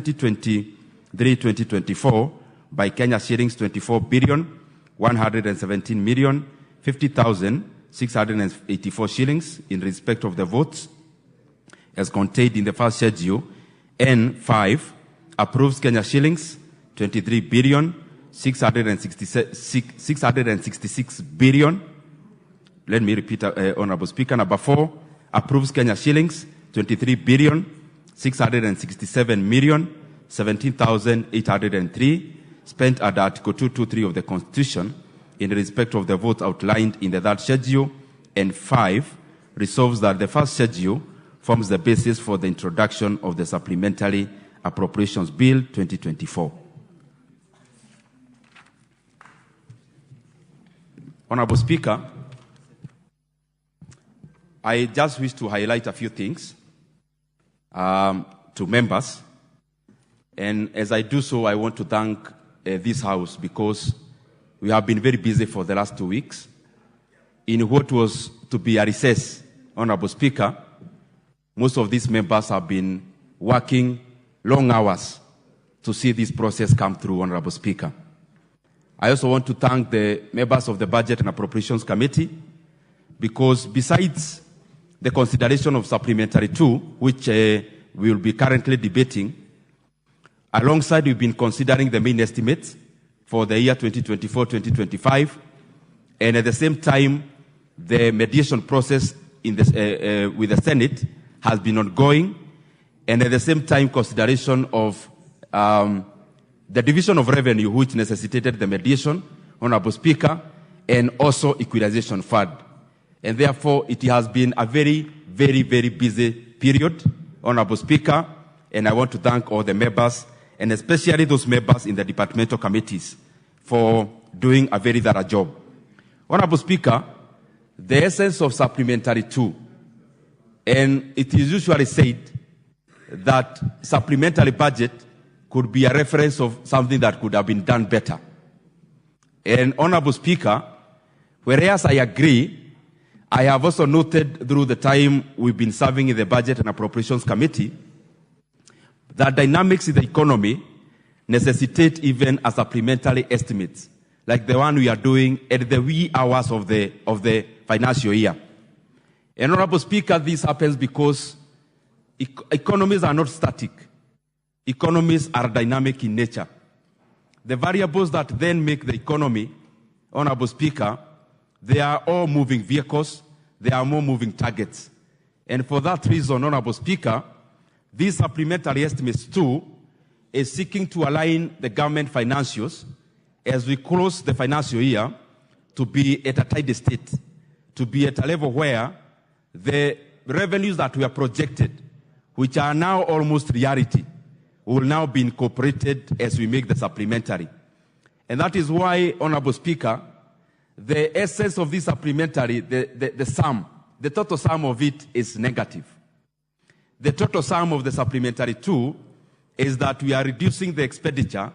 2023-2024 by Kenya shillings 24 billion 117 million 50,684 shillings in respect of the votes as contained in the first schedule. N5 approves Kenya shillings 23 billion 666 billion. Let me repeat, Honorable Speaker. Number 4 approves Kenya shillings 23 billion 667 million 17,803 spent under Article 223 of the Constitution in respect of the votes outlined in the third schedule. And 5 resolves that the first schedule forms the basis for the introduction of the Supplementary Appropriations Bill 2024. Honorable Speaker, I just wish to highlight a few things to members. And as I do so, I want to thank this House because we have been very busy for the last 2 weeks in what was to be a recess. Honorable Speaker, most of these members have been working long hours to see this process come through, Honorable Speaker. I also want to thank the members of the Budget and Appropriations Committee because besides the consideration of Supplementary 2, which we will be currently debating, alongside we've been considering the main estimates for the year 2024-2025, and at the same time, the mediation process in this, with the Senate has been ongoing, and at the same time, consideration of the division of revenue, which necessitated the mediation, Honorable Speaker, and also equalization fund. And therefore, it has been a very, very, very busy period, Honorable Speaker, and I want to thank all the members, and especially those members in the departmental committees for doing a very thorough job. Honorable Speaker, the essence of Supplementary 2, and it is usually said that supplementary budget could be a reference of something that could have been done better. And Honorable Speaker, whereas I agree, I have also noted through the time we've been serving in the Budget and Appropriations Committee that dynamics in the economy necessitate even a supplementary estimates, like the one we are doing at the wee hours of the financial year. And Honorable Speaker, this happens because economies are not static. Economies are dynamic in nature. The variables that then make the economy, Honorable Speaker, they are all moving vehicles, they are more moving targets. And for that reason, Honorable Speaker, these supplementary estimates too is seeking to align the government financials as we close the financial year to be at a tidy state, to be at a level where the revenues that we are projected, which are now almost reality, will now be incorporated as we make the supplementary. And that is why, Honorable Speaker, the essence of this supplementary, the sum, the total sum of it is negative. The total sum of the supplementary 2 is that we are reducing the expenditure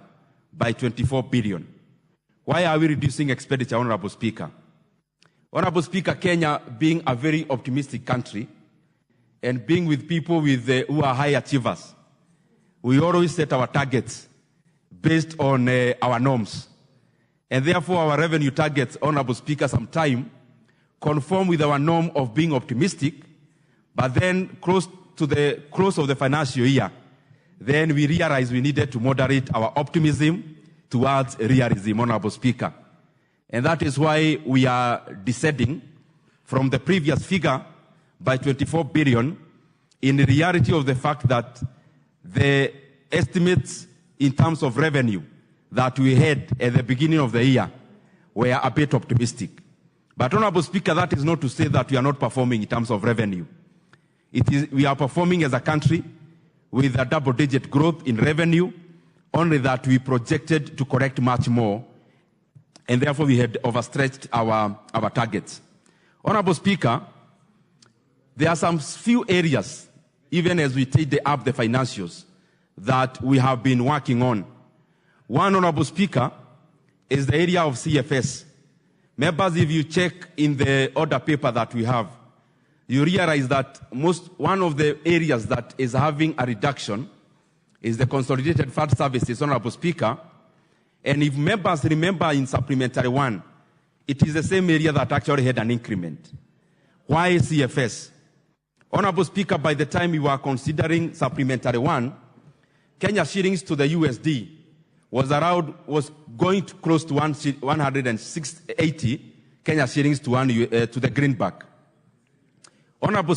by 24 billion. Why are we reducing expenditure, Honorable Speaker? Honorable Speaker, Kenya being a very optimistic country and being with people who are high achievers, we always set our targets based on our norms. And therefore, our revenue targets, Honorable Speaker, sometime conform with our norm of being optimistic, but then close to the close of the financial year, then we realized we needed to moderate our optimism towards realism, Honorable Speaker. And that is why we are descending from the previous figure by 24 billion in the reality of the fact that the estimates in terms of revenue that we had at the beginning of the year were a bit optimistic. But Honorable Speaker, that is not to say that we are not performing in terms of revenue. We are performing as a country with a double-digit growth in revenue, only that we projected to correct much more, and therefore we had overstretched our targets. Honorable Speaker, there are some few areas, even as we take up the financials, that we have been working on. One, Honorable Speaker, is the area of CFS. Members, if you check in the order paper that we have, you realize that one of the areas that is having a reduction is the Consolidated Fund Services, Honorable Speaker. And if members remember in Supplementary 1, it is the same area that actually had an increment. Why CFS? Honorable Speaker, by the time we were considering Supplementary 1, Kenya shillings to the USD was going to close to 180 Kenya shillings to the greenback. Honorable